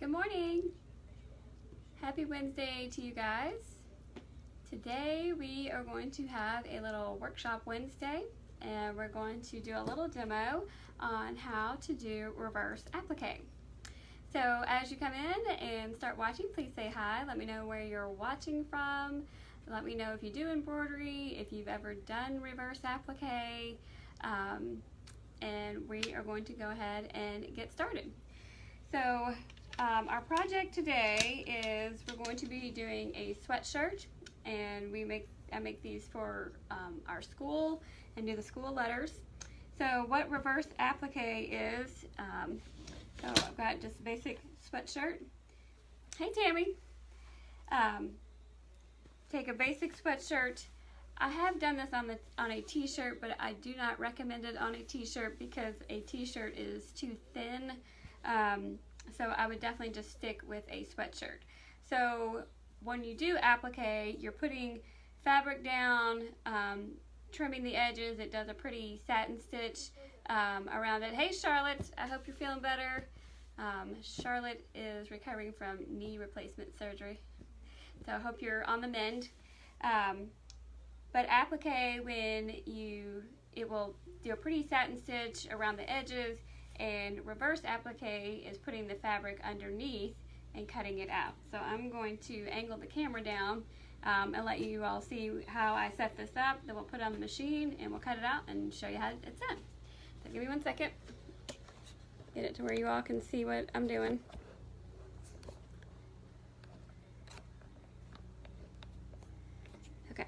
Good morning. Happy Wednesday to you guys. Today we are going to have a little workshop Wednesday, and we're going to do a little demo on how to do reverse applique. So as you come in and start watching, please say hi. Let me know where you're watching from. Let me know if you do embroidery, if you've ever done reverse applique, and we are going to go ahead and get started. So our project today is we're going to be doing a sweatshirt, and I make these for our school and do the school letters. So what reverse applique is, so I've got just a basic sweatshirt. Hey Tammy. Take a basic sweatshirt. I have done this on a t-shirt, but I do not recommend it on a t-shirt because a t-shirt is too thin. So I would definitely just stick with a sweatshirt. So when you do applique, you're putting fabric down, trimming the edges. It does a pretty satin stitch around it. Hey Charlotte, I hope you're feeling better. Charlotte is recovering from knee replacement surgery, so I hope you're on the mend. But applique, it will do a pretty satin stitch around the edges, and reverse applique is putting the fabric underneath and cutting it out. So I'm going to angle the camera down and let you all see how I set this up. Then we'll put it on the machine and we'll cut it out and show you how it's done. So give me 1 second. Get it to where you all can see what I'm doing. Okay.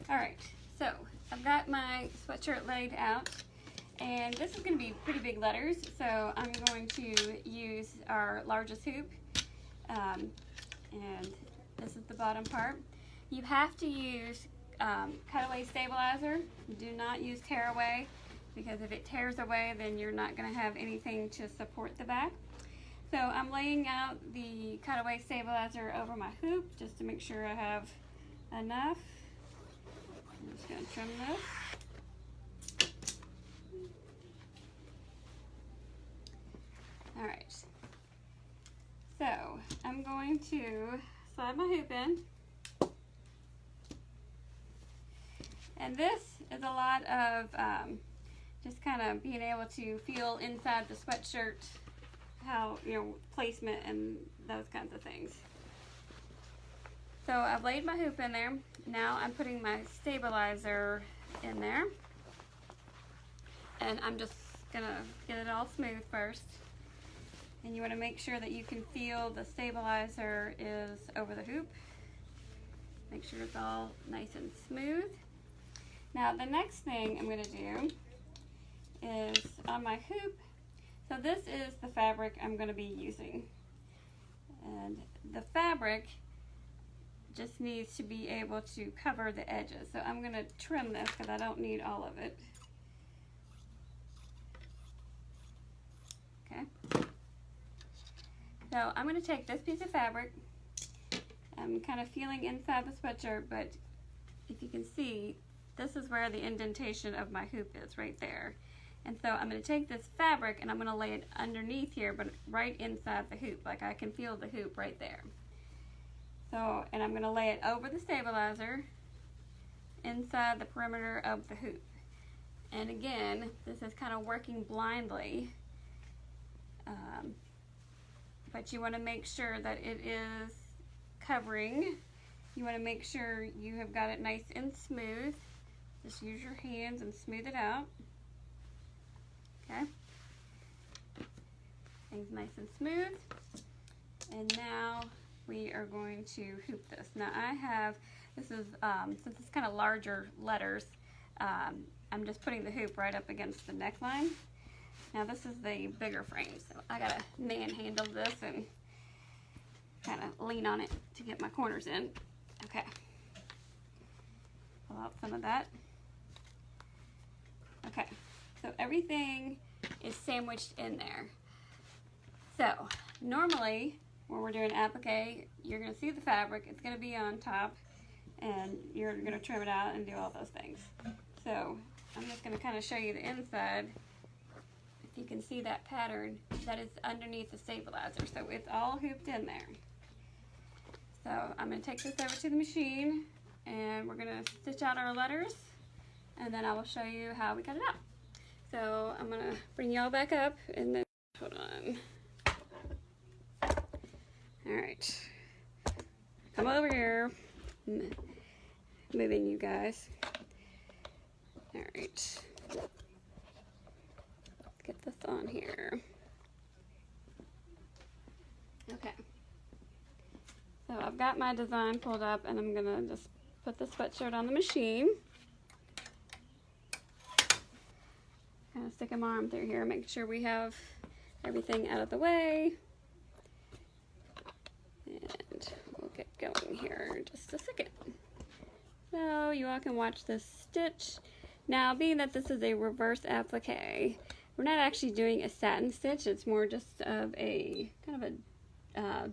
All right, so I've got my sweatshirt laid out, and this is going to be pretty big letters, so I'm going to use our largest hoop, and this is the bottom part. You have to use cutaway stabilizer. Do not use tearaway, because if it tears away, then you're not going to have anything to support the back. So I'm laying out the cutaway stabilizer over my hoop just to make sure I have enough. I'm just going to trim this. Alright, so I'm going to slide my hoop in. And this is a lot of just kind of being able to feel inside the sweatshirt how, placement and those kinds of things. So I've laid my hoop in there. Now I'm putting my stabilizer in there. And I'm just gonna get it all smooth first. And you want to make sure that you can feel the stabilizer is over the hoop. Make sure it's all nice and smooth. Now the next thing I'm going to do is on my hoop. So this is the fabric I'm going to be using. And the fabric just needs to be able to cover the edges. So I'm going to trim this because I don't need all of it. Okay. So I'm going to take this piece of fabric. I'm kind of feeling inside the sweatshirt, but if you can see, this is where the indentation of my hoop is, right there. And so I'm going to take this fabric and I'm going to lay it underneath here, but right inside the hoop. Like I can feel the hoop right there. So, and I'm going to lay it over the stabilizer inside the perimeter of the hoop. And again, this is kind of working blindly. But you want to make sure that it is covering. You want to make sure you have got it nice and smooth. Just use your hands and smooth it out. Okay. Things nice and smooth. And now we are going to hoop this. Now this is, since it's kind of larger letters, I'm just putting the hoop right up against the neckline. Now this is the bigger frame, so I gotta manhandle this and kind of lean on it to get my corners in. Okay. Pull out some of that. Okay, so everything is sandwiched in there. So normally when we're doing applique, you're gonna see the fabric, it's gonna be on top, and you're gonna trim it out and do all those things. So I'm just gonna kind of show you the inside. you can see that pattern that is underneath the stabilizer. So it's all hooped in there. So I'm going to take this over to the machine and we're going to stitch out our letters, and then I will show you how we cut it out. So I'm going to bring y'all back up and then, hold on. Alright. Come over here. Moving you guys. Alright. Let's get this on here. Okay. So I've got my design pulled up and I'm going to just put the sweatshirt on the machine. Kind of stick my arm through here, make sure we have everything out of the way. And we'll get going here in just a second. So you all can watch this stitch. Now, being that this is a reverse applique, we're not actually doing a satin stitch. It's more just of a kind of a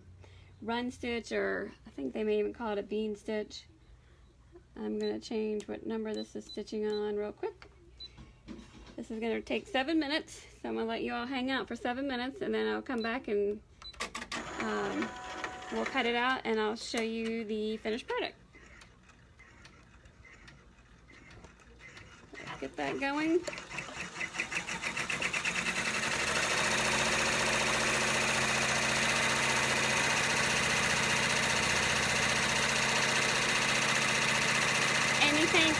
run stitch, or I think they may even call it a bean stitch. I'm going to change what number this is stitching on real quick. This is going to take 7 minutes, so I'm going to let you all hang out for 7 minutes, and then I'll come back and we'll cut it out and I'll show you the finished product. Let's get that going. Anything?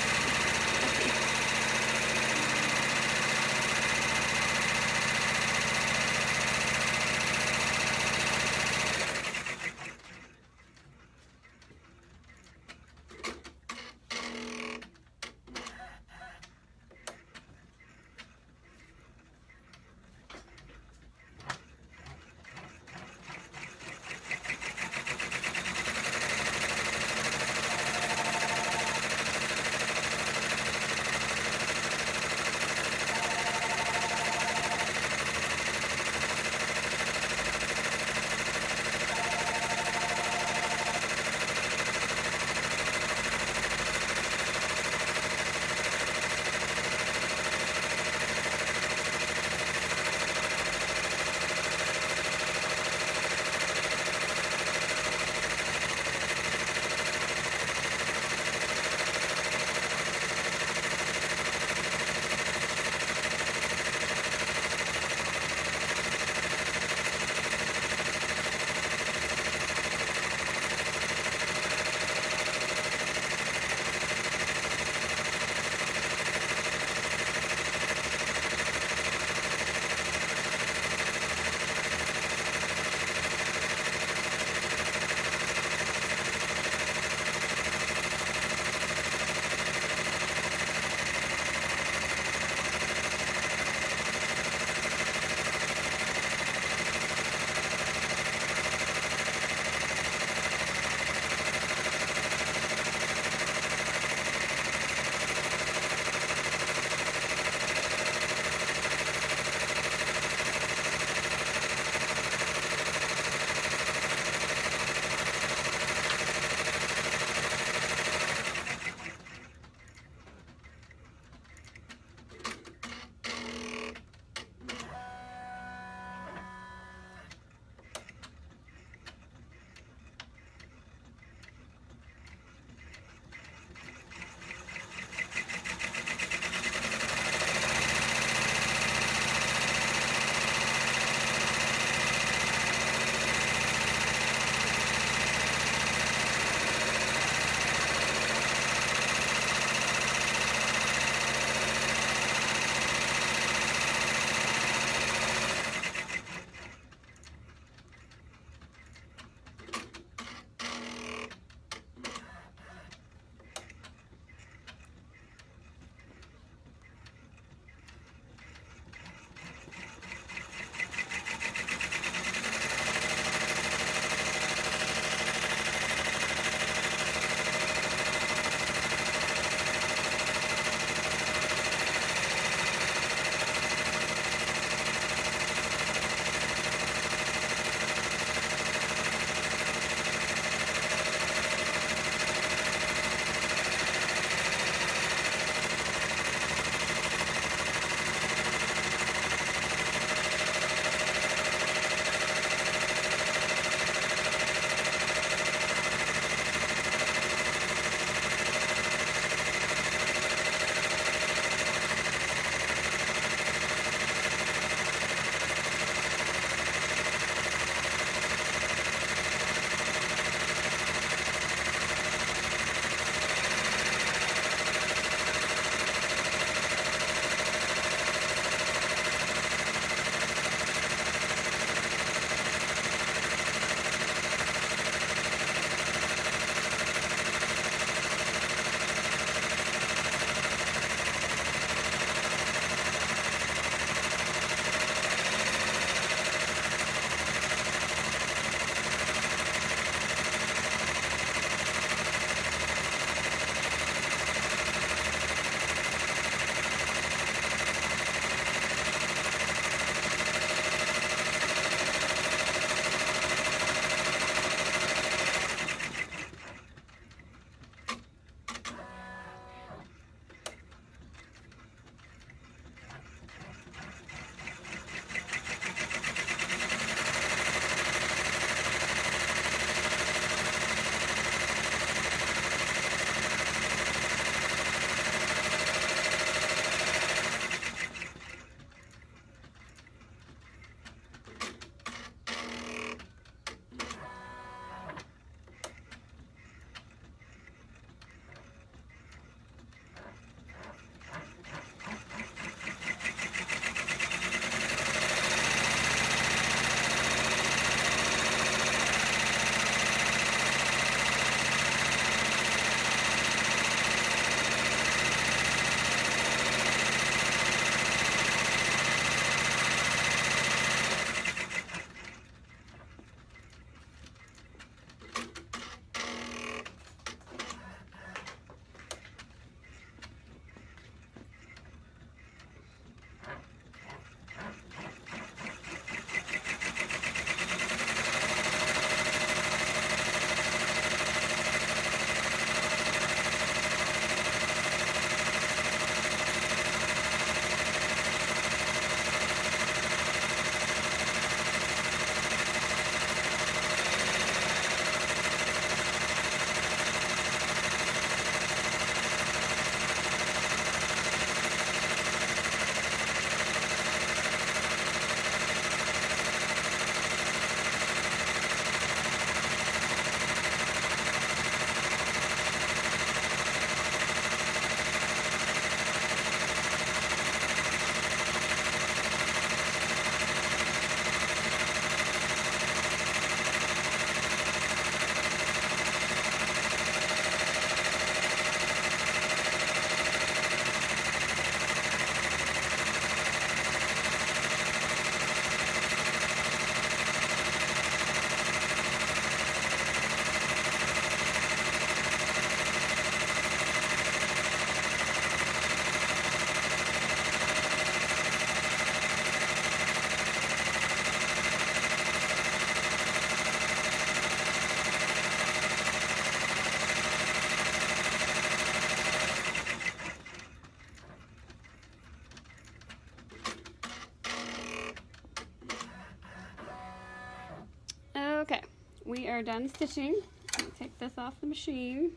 we are done stitching. Let me take this off the machine.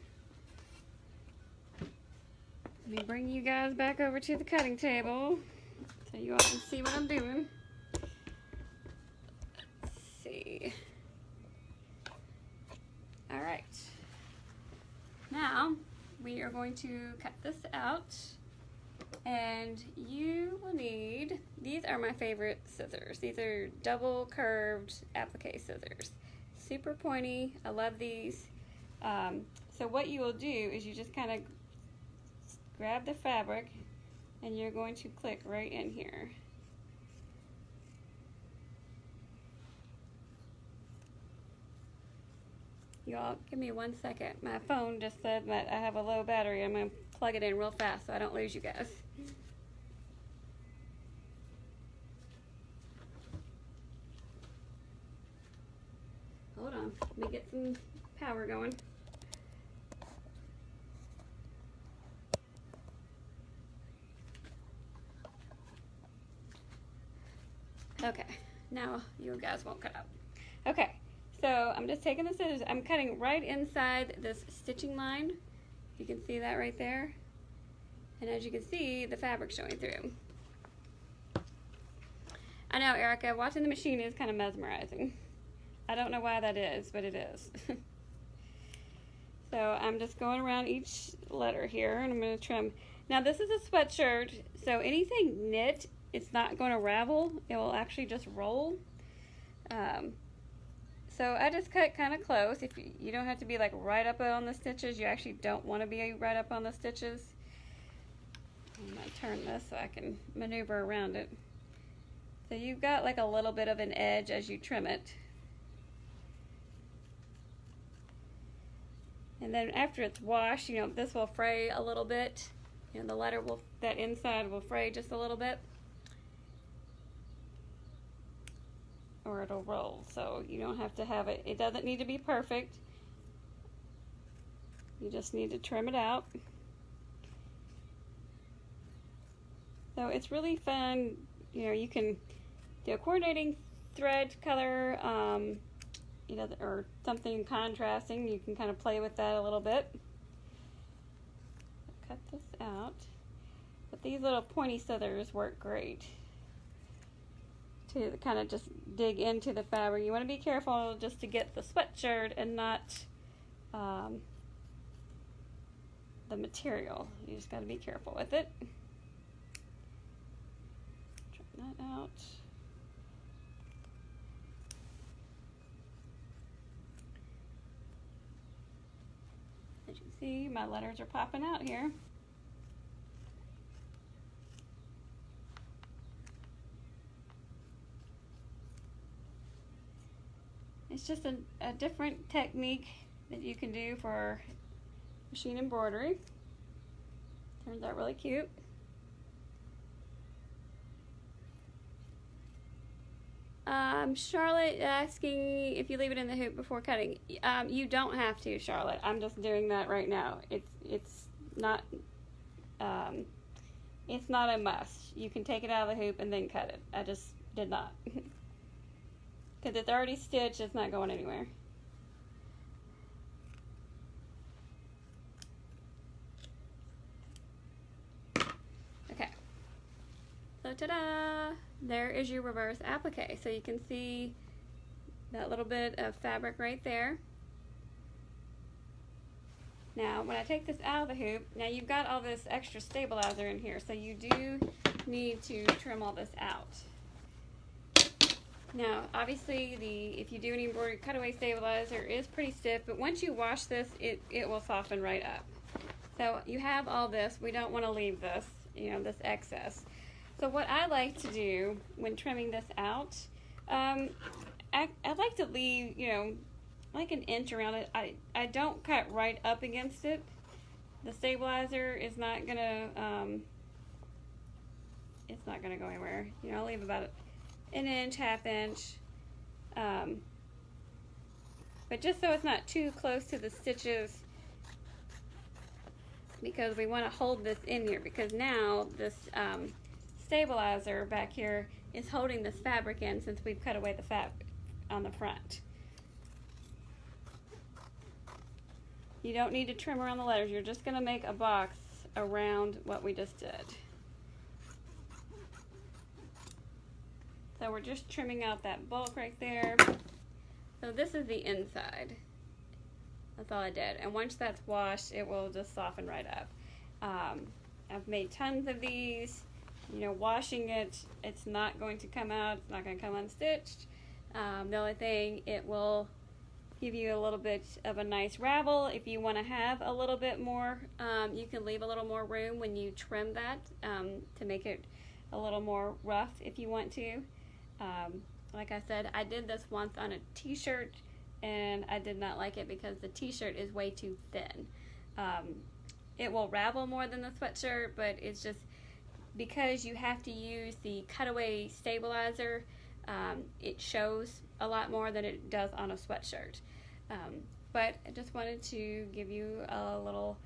Let me bring you guys back over to the cutting table so you all can see what I'm doing. Let's see. All right. Now we are going to cut this out, and you will need, these are my favorite scissors. These are double curved applique scissors. Super pointy. I love these. So what you will do is you just kind of grab the fabric and you're going to click right in here. Y'all, give me 1 second. My phone just said that I have a low battery. I'm going to plug it in real fast so I don't lose you guys. Hold on. Let me get some power going. Okay. Now you guys won't cut out. Okay. So I'm just taking the scissors, I'm cutting right inside this stitching line. You can see that right there. And as you can see, the fabric showing through. I know, Erica, watching the machine is kind of mesmerizing. I don't know why that is, but it is. So I'm just going around each letter here, and I'm going to trim. Now this is a sweatshirt, so anything knit, it's not going to ravel. It will actually just roll. So I just cut kind of close. If you don't have to be like right up on the stitches. You actually don't want to be right up on the stitches. I'm going to turn this so I can maneuver around it. So you've got like a little bit of an edge as you trim it. And then after it's washed, you know, this will fray a little bit. You know, the letter will, that inside will fray just a little bit. Or it'll roll, so you don't have to have it. It doesn't need to be perfect. You just need to trim it out. So it's really fun. You know, you can do a coordinating thread color, you know, or something contrasting. You can kind of play with that a little bit. Cut this out. But these little pointy scissors work great to kind of just dig into the fabric. You want to be careful just to get the sweatshirt and not the material. You just got to be careful with it. Trim that out. As you can see, my letters are popping out here. It's just a different technique that you can do for machine embroidery. Turns out really cute. Charlotte asking if you leave it in the hoop before cutting. You don't have to, Charlotte. I'm just doing that right now. It's not a must. You can take it out of the hoop and then cut it. I just did not. Because it's already stitched, it's not going anywhere. Okay. So ta-da! There is your reverse applique. So you can see that little bit of fabric right there. Now, when I take this out of the hoop, now you've got all this extra stabilizer in here, so you do need to trim all this out. Now, obviously, if you do an embroidery cutaway stabilizer is pretty stiff, but once you wash this, it will soften right up. So you have all this. We don't want to leave this, you know, this excess. So what I like to do when trimming this out, I like to leave, you know, like an inch around it. I don't cut right up against it. The stabilizer is not gonna, it's not gonna go anywhere. You know, I'll leave about an inch, half inch, but just so it's not too close to the stitches, because we want to hold this in here, because now this stabilizer back here is holding this fabric in since we've cut away the fabric on the front. You don't need to trim around the letters. You're just going to make a box around what we just did. So we're just trimming out that bulk right there. So this is the inside. That's all I did. And once that's washed, it will just soften right up. I've made tons of these. You know, washing it, it's not going to come out. It's not going to come unstitched. The only thing, it will give you a little bit of a nice ravel. If you want to have a little bit more, you can leave a little more room when you trim that to make it a little more rough if you want to. Like I said, I did this once on a t-shirt and I did not like it because the t-shirt is way too thin. It will ravel more than the sweatshirt, but it's just because you have to use the cutaway stabilizer, it shows a lot more than it does on a sweatshirt. But I just wanted to give you a little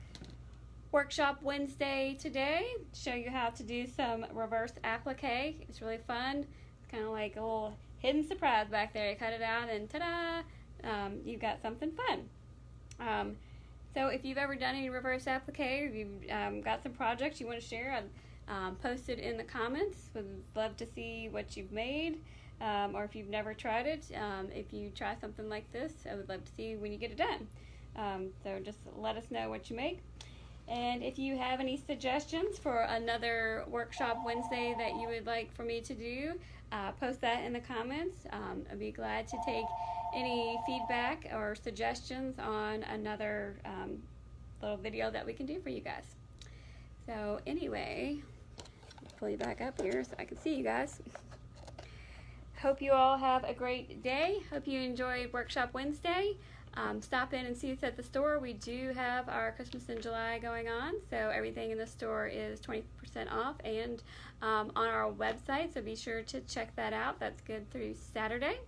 workshop Wednesday today, show you how to do some reverse applique. It's really fun. It's kind of like a little hidden surprise back there. You cut it out and ta-da, you've got something fun. So if you've ever done any reverse applique, or you've got some projects you want to share, post it in the comments. Would love to see what you've made, or if you've never tried it. If you try something like this, I would love to see when you get it done. So just let us know what you make. And if you have any suggestions for another workshop Wednesday that you would like for me to do, post that in the comments. I'd be glad to take any feedback or suggestions on another little video that we can do for you guys. So anyway, pull you back up here so I can see you guys. Hope you all have a great day. Hope you enjoyed Workshop Wednesday. Stop in and see us at the store. We do have our Christmas in July going on, so everything in the store is 20% off and on our website, so be sure to check that out. That's good through Saturday.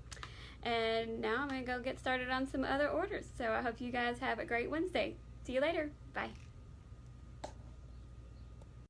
And now I'm going to go get started on some other orders. So I hope you guys have a great Wednesday. See you later. Bye.